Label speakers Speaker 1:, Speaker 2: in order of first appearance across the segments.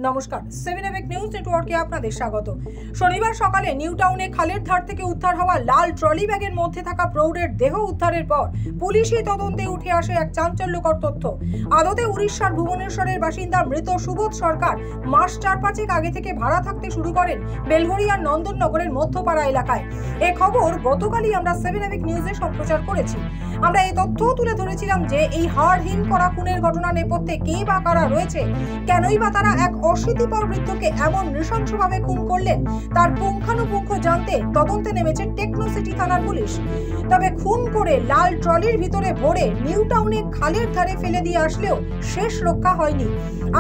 Speaker 1: নমস্কার, 7 এবেক নিউজ নেটওয়ার্কে আপনাদের স্বাগত। শনিবার সকালে নিউ টাউনে খালের ধার থেকে উদ্ধার হওয়া লাল ট্রলি ব্যাগের মধ্যে থাকা প্রৌঢ়ের দেহ উদ্ধারের পর পুলিশি তদন্তে উঠে আসে এক চাঞ্চল্যকর তথ্য। আদতে উড়িষ্যার ভুবনেশ্বরের বাসিন্দা মৃত সুবোধ সরকার মাস 4-5 আগে থেকে ভাড়া থাকতে শুরু করেন বেলঘরিয়ার নন্দননগরের মধ্যপাড়া এলাকায়। এ খবর গতকালই আমরা 7 এবেক নিউজে সম্প্রচার করেছি। আমরা এই তথ্যও তুলে ধরেছিলাম যে এই হাড়হীন করা খুনের ঘটনা নেপথ্যে কে বা কারা রয়েছে, কেনই বা তারা এক অশীতিপর বৃদ্ধকে এমন নৃশংসভাবে খুন করলেন তার পুঙ্খানুপুঙ্খ জানতে তদন্তে নেমেছে টেকনোসিটি থানার পুলিশ। তবে খুন করে লাল ট্রলির ভিতরে ভরে নিউ টাউনে খালের ধারে ফেলে দিয়ে আসলেও শেষ রক্ষা হয়নি।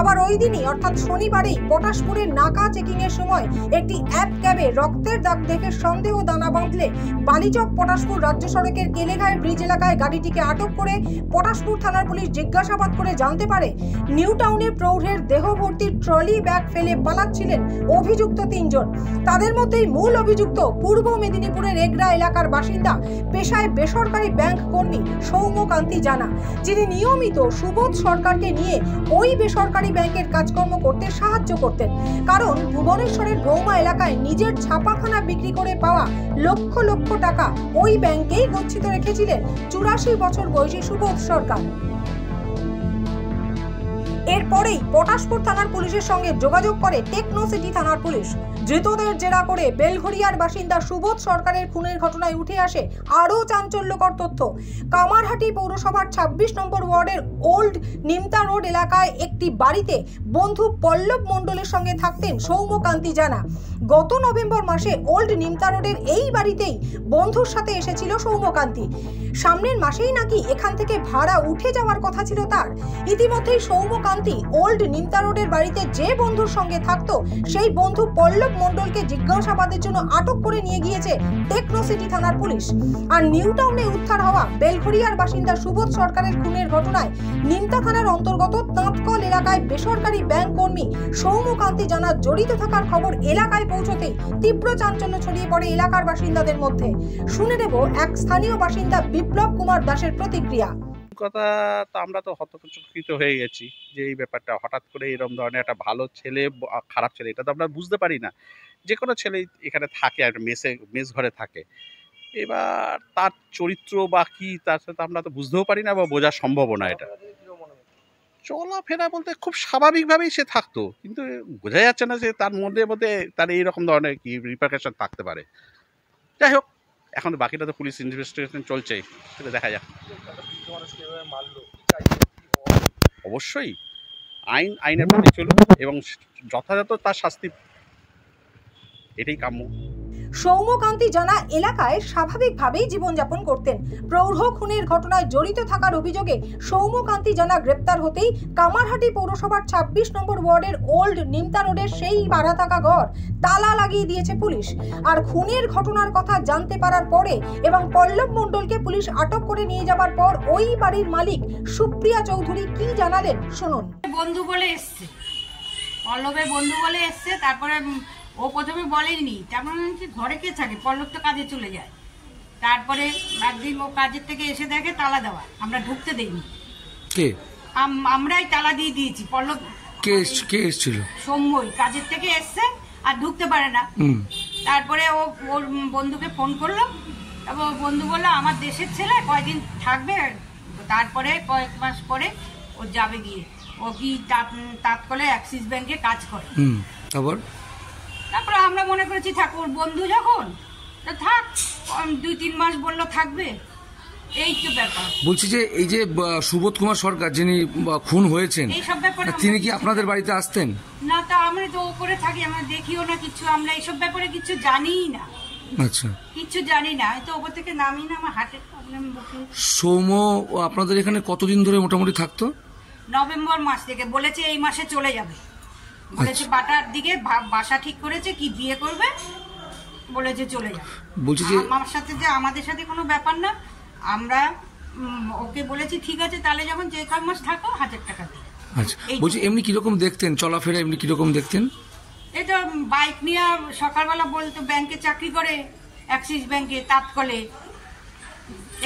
Speaker 1: আবার ওই দিনই অর্থাৎ শনিবারেই পটাশপুরের নাকা চেকিং এর সময় একটি অ্যাপ ক্যাবে রক্তের দাগ দেখে সন্দেহ দানা বাঁধলে বালিচক পটাশপুর রাজ্য সড়কের কেলেঘাই ব্রিজ এলাকায় গাড়িটিকে আটক করে পটাশপুর থানার পুলিশ জিজ্ঞাসাবাদ করে জানতে পারে নিউ টাউনের প্রৌঢ়ের দেহ ভর্তি ট্রলি ব্যাগ ফেলে পালাচ্ছিলেন অভিযুক্ত 3 জন। তাদের মধ্যেই মূল অভিযুক্ত পূর্ব মেদিনীপুরের এগরা এলাকার বাসিন্দা, পেশায় বেসরকারি ব্যাংক কর্মী সৌম্যকান্তি জানা, যিনি নিয়মিত সুবোধ সরকারকে নিয়ে ওই বেসরকারি ব্যাংকের কাজকর্ম করতে সাহায্য করতেন। কারণ ভুবনেশ্বরের বৌমা এলাকায় নিজের ছাপাখানা বিক্রি করে পাওয়া লক্ষ লক্ষ টাকা ওই ব্যাংকেই গচ্ছিত রেখেছিলেন 84 বছর বয়সী সুবোধ সরকার। এরপরেই পটাশপুর থানার পুলিশের সঙ্গে যোগাযোগ করে টেকনোসিটি থানার পুলিশ। ধৃতদের জেরা করে বেলঘরিয়ার বাসিন্দা সুবোধ সরকারের খুনের ঘটনায় উঠে আসে আরও চাঞ্চল্যকর তথ্য। কামারহাটি পৌরসভার 26 নম্বর ওয়ার্ডের ওল্ড নিমতা রোড এলাকায় একটি বাড়িতে বন্ধু পল্লব মণ্ডলের সঙ্গে থাকতেন সৌম্যকান্তি জানা। গত নভেম্বর মাসে ওল্ড নিমতা রোডের এই বাড়িতেই বন্ধুর সাথে এসেছিল সৌম্যকান্তি। সামনের মাসেই নাকি এখান থেকে ভাড়া উঠে যাওয়ার কথা ছিল তার। ইতিমধ্যেই সৌম্যকান্তি ওল্ড নিমতা রোডের বাড়িতে যে বন্ধুর সঙ্গে থাকতো সেই বন্ধু পল্লব মণ্ডলকে জিজ্ঞাসাবাদের জন্য আটক করে নিয়ে গিয়েছে টেকনোসিটি থানার পুলিশ। আর নিউ টাউনে উদ্ধার হওয়া বেলঘরিয়ার বাসিন্দা সুবোধ সরকারের খুনের ঘটনায় নিমতা থানার অন্তর্গত তাঁতকল এলাকায় বেসরকারি ব্যাংক কর্মী সৌম্যকান্তি জানা জড়িত থাকার খবর এলাকায় পৌঁছতেই তীব্র চাঞ্চল্য ছড়িয়ে পড়ে এলাকার বাসিন্দাদের মধ্যে। শুনে নেব এক স্থানীয় বাসিন্দা বিপ্লব কুমার দাসের প্রতিক্রিয়া।
Speaker 2: কথা তো আমরা তো হতচকিত হয়ে গেছি যে এই ব্যাপারটা হঠাৎ করে এরকম ধরনের একটা ভালো ছেলে খারাপ ছেলে এটা তো আমরা বুঝতে পারি না। যে কোনো ছেলে এখানে থাকে আর মেস ঘরে থাকে, এবার তার চরিত্র বা কি তার সাথে আমরা তো বুঝতেও পারি না বা বোঝা সম্ভব না। এটা চলাফেরা বলতে খুব স্বাভাবিকভাবেই সে থাকতো, কিন্তু বোঝা যাচ্ছে না যে তার মধ্যে তার এইরকম ধরনের কি রিপারকেশন থাকতে পারে। যাই হোক, এখন বাকিটা তো পুলিশ ইনভেস্টিগেশন চলছে, সেটা দেখা যাক। অবশ্যই আইনের পথে চলুক এবং যথাযথ তার শাস্তি, এটাই কাম্য।
Speaker 1: সৌম্যকান্তি জানা এলাকায় স্বাভাবিকভাবেই জীবনযাপন করতেন। প্রৌঢ় খুনের ঘটনায় জড়িত থাকার অভিযোগে সৌম্যকান্তি জানা গ্রেপ্তার হতেই কামারহাটি পৌরসভার 26 নম্বর ওয়ার্ডের ওল্ড নিমতা রোডের সেই ভাড়া থাকা ঘর তালা লাগিয়ে দিয়েছে পুলিশ। আর খুনের ঘটনার কথা জানতে পারার পরে এবং পল্লব মণ্ডলকে পুলিশ আটক করে নিয়ে যাবার পর ওই বাড়ির মালিক সুপ্রিয়া চৌধুরী কি জানালেন শুনুন।
Speaker 3: বন্ধু বলে এসছে, পল্লবের বন্ধু বলে এসছে। তারপরে ও প্রথমে বলেনি, তারপরে ঘরে কে থাকে, পল্লব তো কাজে চলে যায়। তারপরে একদিন ও কাজের থেকে এসে দেখে তালা দেওয়া, আমরা ঢুকতে দেইনি।
Speaker 4: কে?
Speaker 3: আমরাই তালা দিয়ে দিয়েছি। পল্লব
Speaker 4: কে এসেছিল?
Speaker 3: সৌম্যই কাজের থেকে এসছে আর ঢুকতে পারে না। তারপরে ও ওর বন্ধুকে ফোন করলো, তারপর বন্ধু বললো আমার দেশের ছেলে কয়দিন থাকবে, তারপরে কয়েক মাস পরে ও যাবে গিয়ে। ও কি তাৎকলে অ্যাক্সিস ব্যাংকে কাজ করে। তারপরে আমরা মনে করেছি থাক, ওর বন্ধু যখন থাক, 2-3 মাস বললো থাকবে, এই তো ব্যাপার।
Speaker 4: বলছি যে এই যে সুবোধ কুমার সরকার যিনি খুন হয়েছেন,
Speaker 3: এইসব ব্যাপারে
Speaker 4: তিনি কি আপনাদের বাড়িতে আসতেন?
Speaker 3: না, তা আমরা তো ওপরে থাকি, আমরা দেখিও না কিছু, আমরা এইসব ব্যাপারে কিছু জানিই না।
Speaker 4: আচ্ছা,
Speaker 3: কিছু জানি না, তো ওপর থেকে নামি না, আমার হার্টের প্রবলেম।
Speaker 4: সৌম্য আপনাদের এখানে কতদিন ধরে মোটামুটি থাকতো?
Speaker 3: নভেম্বর মাস থেকে বলেছে এই মাসে চলে যাবে, বলেছে বাটার দিকে বাসা ঠিক করেছে, কি বিয়ে করবে, বলেছে চলে যাবে। বলছি যে আমার সাথে, যে আমাদের সাথে কোনো ব্যাপার না, আমরা ওকে বলেছি ঠিক আছে তাহলে যখন যে কয়েক মাস থাকো 1000 টাকা দিই।
Speaker 4: আচ্ছা, বলছি এমনি কিরকম দেখতেন চলাফেরা, এমনি কিরকম দেখতেন?
Speaker 3: এটা বাইক নিয়ে সকালবেলা বলতো ব্যাংকে চাকরি করে, অ্যাক্সিস ব্যাংকে তাৎকলে,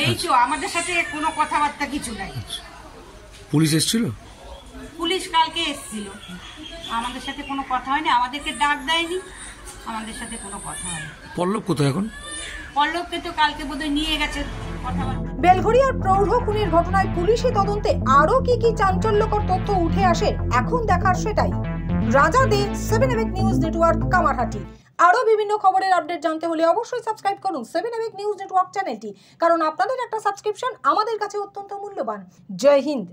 Speaker 3: এই তো, আমাদের সাথে কোনো কথাবার্তা কিছু নাই।
Speaker 4: পুলিশ এসেছিল?
Speaker 3: পুলিশ পুলিশ কালকে এসেছিল, আমাদের সাথে কোনো কথা হয়নি, আমাদেরকে ডাক দেয়নি, আমাদের সাথে কোনো কথা হয়নি।
Speaker 4: পল্লব কোথায় এখন?
Speaker 3: পল্লবকে তো কালকে বোধহয় নিয়ে গেছে কথাবার্তা।
Speaker 1: বেলঘরিয়ার প্রৌঢ় খুনের ঘটনায় পুলিশি তদন্তে আরো কি কি চাঞ্চল্যকর তথ্য উঠে আসে এখন দেখার সেটাই। রাজা দে, 7 AVEC নিউজ নেটওয়ার্ক, কামারহাটি। আরো বিভিন্ন খবরের আপডেট জানতে হলে অবশ্যই সাবস্ক্রাইব করুন 7 AVEC নিউজ নেটওয়ার্ক চ্যানেলটি, কারণ আপনাদের একটা সাবস্ক্রিপশন আমাদের কাছে অত্যন্ত মূল্যবান। জয় হিন্দ।